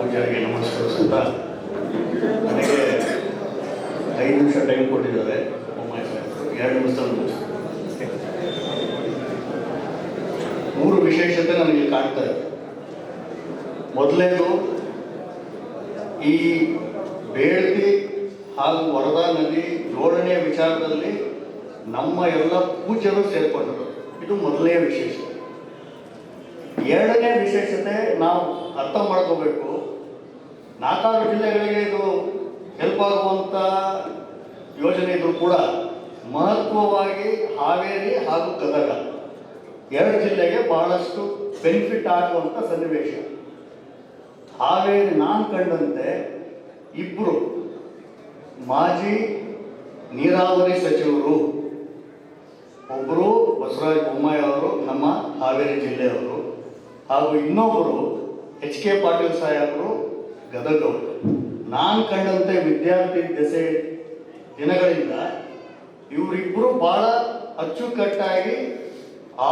ಪೂಜಾರಿಗೆ ನಮಸ್ಕರಿಸುತ್ತಾ ನನಗೆ 5 ನಿಮಿಷ ಟೈಮ್ ಕೊಟ್ಟಿದ್ದಾರೆ ಬೊಮ್ಮಾಯಿ ಸಾಹೇಬರು. 2 ನಿಮಿಷದಲ್ಲಿ ಮುಗಿಸ್ತೀನಿ. 3 ವಿಶೇಷತೆ ನನಗೆ ಕಾಣ್ತಾ ಇದೆ. ಮೊದಲನೇದು, ಈ ಬೇಳ್ತಿ ಹಾಗೂ ವರದಾ ನದಿ ಜೋಡಣೆಯ ವಿಚಾರದಲ್ಲಿ ನಮ್ಮ ಎಲ್ಲ ಪೂಜ್ಯರು ಸೇರ್ಕೊಂಡರು. ಇದು ಮೊದಲನೇ ವಿಶೇಷತೆ. ಎರಡನೇ ವಿಶೇಷತೆ ನಾವು ಅರ್ಥ ಮಾಡ್ಕೋಬೇಕು. 4 ಜಿಲ್ಲೆಗಳಿಗೆ ಇದು ಹೆಲ್ಪ್ ಆಗುವಂಥ ಯೋಜನೆ ಇದ್ರೂ ಕೂಡ ಮಹತ್ವವಾಗಿ ಹಾವೇರಿ ಹಾಗೂ ಗದಗ 2 ಜಿಲ್ಲೆಗೆ ಬಹಳಷ್ಟು ಬೆನಿಫಿಟ್ ಆಗುವಂಥ ಸನ್ನಿವೇಶ. ಹಾವೇರಿ ನಾನು ಕಂಡಂತೆ ಇಬ್ಬರು ಮಾಜಿ ನೀರಾವರಿ ಸಚಿವರು, ಒಬ್ಬರು ಬಸವರಾಜ ಬೊಮ್ಮಾಯಿ ಅವರು ನಮ್ಮ ಹಾವೇರಿ ಜಿಲ್ಲೆಯವರು, ಹಾಗೂ ಇನ್ನೊಬ್ಬರು HK ಪಾಟೀಲ್ ಸಾಹೇಬರು ಗದಗವರು. ನಾನು ಕಂಡಂತೆ ವಿದ್ಯಾರ್ಥಿ ದೆಸೆ ದಿನಗಳಿಂದ ಇವರಿಬ್ಬರು ಬಹಳ ಅಚ್ಚುಕಟ್ಟಾಗಿ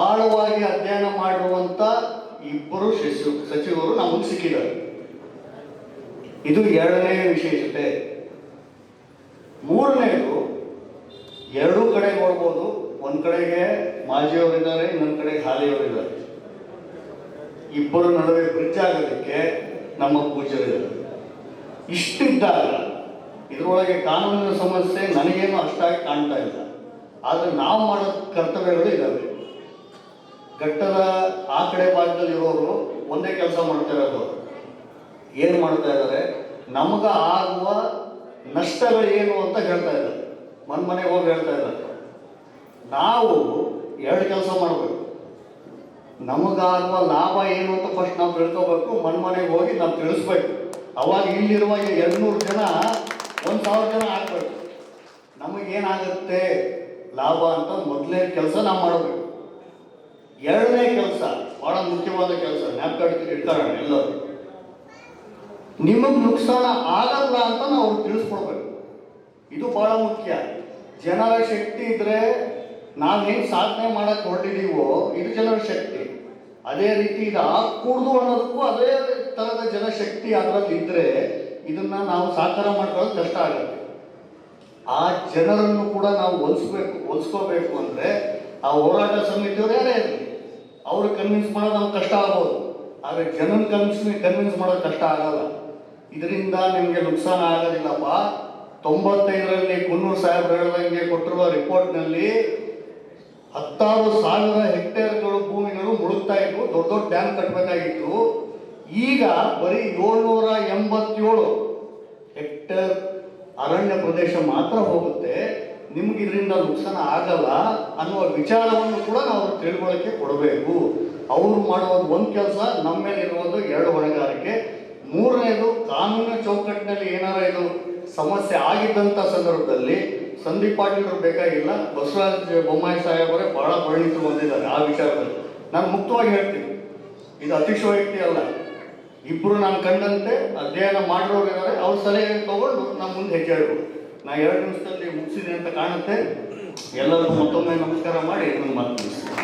ಆಳವಾಗಿ ಅಧ್ಯಯನ ಮಾಡಿರುವಂಥ ಇಬ್ಬರು ಸಚಿವರು ನಮಗೆ ಸಿಕ್ಕಿದ್ದಾರೆ. ಇದು ಎರಡನೇ ವಿಶೇಷತೆ. ಮೂರನೇದು, ಎರಡೂ ಕಡೆ ನೋಡ್ಬೋದು. ಒಂದು ಕಡೆಗೆ ಮಾಜಿಯವರಿದ್ದಾರೆ, ಇನ್ನೊಂದು ಕಡೆಗೆ ಹಾಲಿಯವರಿದ್ದಾರೆ. ಇಬ್ಬರ ನಡುವೆ ಬ್ರಿಡ್ಜ್ ಆಗೋದಕ್ಕೆ ನಮ್ಮ ಪೂಜ್ಯರಿದ್ದಾರೆ. ಇಷ್ಟಿದ್ದಾಗ ಇದರೊಳಗೆ ಕಾನೂನಿನ ಸಮಸ್ಯೆ ನನಗೇನು ಅಷ್ಟಾಗಿ ಕಾಣ್ತಾ ಇಲ್ಲ. ಆದರೆ ನಾವು ಮಾಡೋ ಕರ್ತವ್ಯಗಳು ಇದ್ದಾವೆ. ಘಟ್ಟದ ಆ ಕಡೆ ಭಾಗದಲ್ಲಿ ಇರೋರು ಒಂದೇ ಕೆಲಸ ಮಾಡ್ತಾ ಇರೋದು. ಏನು ಮಾಡ್ತಾ ಇದ್ದಾರೆ, ನಮಗೆ ಆಗುವ ನಷ್ಟಗಳು ಏನು ಅಂತ ಹೇಳ್ತಾ ಇದ್ದಾರೆ. ಮನೆಗೆ ಹೋಗಿ ಹೇಳ್ತಾ ಇದ್ದಾರೆ. ನಾವು 2 ಕೆಲಸ ಮಾಡಬೇಕು. ನಮಗಾಗುವ ಲಾಭ ಏನು ಅಂತ ಫಸ್ಟ್ ನಾವು ತಿಳ್ಕೋಬೇಕು. ಮನೆಗೆ ಹೋಗಿ ನಾವು ತಿಳಿಸ್ಬೇಕು. ಅವಾಗ ಇಲ್ಲಿರುವ 200 ಜನ 1000 ಜನ ಆಗಬೇಕು. ನಮಗೇನಾಗುತ್ತೆ ಲಾಭ ಅಂತ ಮೊದಲನೇ ಕೆಲಸ ನಾವು ಮಾಡಬೇಕು. ಎರಡನೇ ಕೆಲಸ ಬಹಳ ಮುಖ್ಯವಾದ ಕೆಲಸ, ಜ್ಞಾಪಕ ಇಟ್ಕೊಳ್ಳೋಣ ಎಲ್ಲರೂ. ನಿಮಗೆ ನುಕ್ಸಾನ ಆಗಲ್ಲ ಅಂತ ನಾವು ಅವ್ರಿಗೆ ತಿಳಿಸ್ಕೊಡ್ಬೇಕು. ಇದು ಬಹಳ ಮುಖ್ಯ. ಜನರ ಶಕ್ತಿ ಇದ್ರೆ ನಾವೇನು ಸಾಧನೆ ಮಾಡಕ್ಕೆ ಹೊರಟಿದ್ದೀವೋ ಇದು ಜನರ ಶಕ್ತಿ. ಅದೇ ರೀತಿ ಇದು ಆಗಕೂಡ್ದು ಅನ್ನೋದಕ್ಕೂ ಅದೇ ಥರದ ಜನಶಕ್ತಿ ಅದರಲ್ಲಿ ಇದ್ದರೆ ಇದನ್ನ ನಾವು ಸಾಕಾರ ಮಾಡ್ಕೊಳ್ಳೋದು ಕಷ್ಟ ಆಗುತ್ತೆ. ಆ ಜನರನ್ನು ಕೂಡ ನಾವು ಹೊಲಿಸ್ಕೋಬೇಕು ಅಂದರೆ ಆ ಹೋರಾಟ ಸಮಿತಿಯವರು ಯಾರೇ ಇರಲಿ, ಅವ್ರು ಕನ್ವಿನ್ಸ್ ಮಾಡೋದು ನಮ್ಗೆ ಕಷ್ಟ ಆಗ್ಬೋದು. ಆದರೆ ಜನನ ಕನ್ವಿನ್ಸ್ ಮಾಡೋದು ಕಷ್ಟ ಆಗಲ್ಲ. ಇದರಿಂದ ನಿಮಗೆ ನುಕ್ಸಾನ ಆಗೋದಿಲ್ಲಪ್ಪ. 95ರಲ್ಲಿ ಕುನ್ನೂರು ಸಾಹೇಬ್ರು ಹೇಳ್ದಂಗೆ ಕೊಟ್ಟಿರುವ ರಿಪೋರ್ಟ್ನಲ್ಲಿ 16,000 ಹೆಕ್ಟೇರ್ಗಳು ಭೂಮಿಗಳು ಮುಳುಗ್ತಾ ಇದ್ವು. ದೊಡ್ಡ ದೊಡ್ಡ ಡ್ಯಾಮ್ ಕಟ್ಟಬೇಕಾಗಿತ್ತು. ಈಗ ಬರೀ 787 ಹೆಕ್ಟೇರ್ ಅರಣ್ಯ ಪ್ರದೇಶ ಮಾತ್ರ ಹೋಗುತ್ತೆ. ನಿಮ್ಗೆ ಇದರಿಂದ ನುಕ್ಸಾನ ಆಗಲ್ಲ ಅನ್ನುವ ವಿಚಾರವನ್ನು ಕೂಡ ನಾವು ತಿಳುವಳಿಕೆ ಕೊಡಬೇಕು. ಅವರು ಮಾಡುವುದು ಒಂದು ಕೆಲಸ, ನಮ್ಮ ಮೇಲೆ ಇರುವುದು 2 ಹೊಣೆಗಾರಿಕೆ. ಮೂರನೇದು, ಕಾನೂನಿನ ಚೌಕಟ್ಟಿನಲ್ಲಿ ಏನಾರ ಇದು ಸಮಸ್ಯೆ ಆಗಿದ್ದಂಥ ಸಂದರ್ಭದಲ್ಲಿ ಸಂದೀಪ್ ಪಾಟೀಲ್ ಬೇಕಾಗಿಲ್ಲ, ಬಸವರಾಜ ಬೊಮ್ಮಾಯಿ ಸಾಹೇಬರೇ ಬಹಳ ಪರಿಣಿತರು ಬಂದಿದ್ದಾರೆ ಆ ವಿಚಾರದಲ್ಲಿ. ನಾನು ಮುಕ್ತವಾಗಿ ಹೇಳ್ತೀನಿ, ಇದು ಅತಿಶಯೋಕ್ತಿ ಅಲ್ಲ. ಇಬ್ಬರು ನಾನು ಕಂಡಂತೆ ಅಧ್ಯಯನ ಮಾಡಿರೋರಿದ್ದಾರೆ. ಅವ್ರ ಸಲಹೆ ತಗೊಂಡು ನಾನು ಮುಂದೆ ಹೆಜ್ಜೆ ಇಡ್ಬೋದು. ನಾ 2 ನಿಮಿಷದಲ್ಲಿ ಮುಗಿಸಿದೆ ಅಂತ ಕಾಣುತ್ತೆ. ಎಲ್ಲರಿಗೂ ಮತ್ತೊಮ್ಮೆ ನಮಸ್ಕಾರ ಮಾಡಿ ನನ್ನ ಮಾತು ಮುಗಿಸ್ತೀನಿ.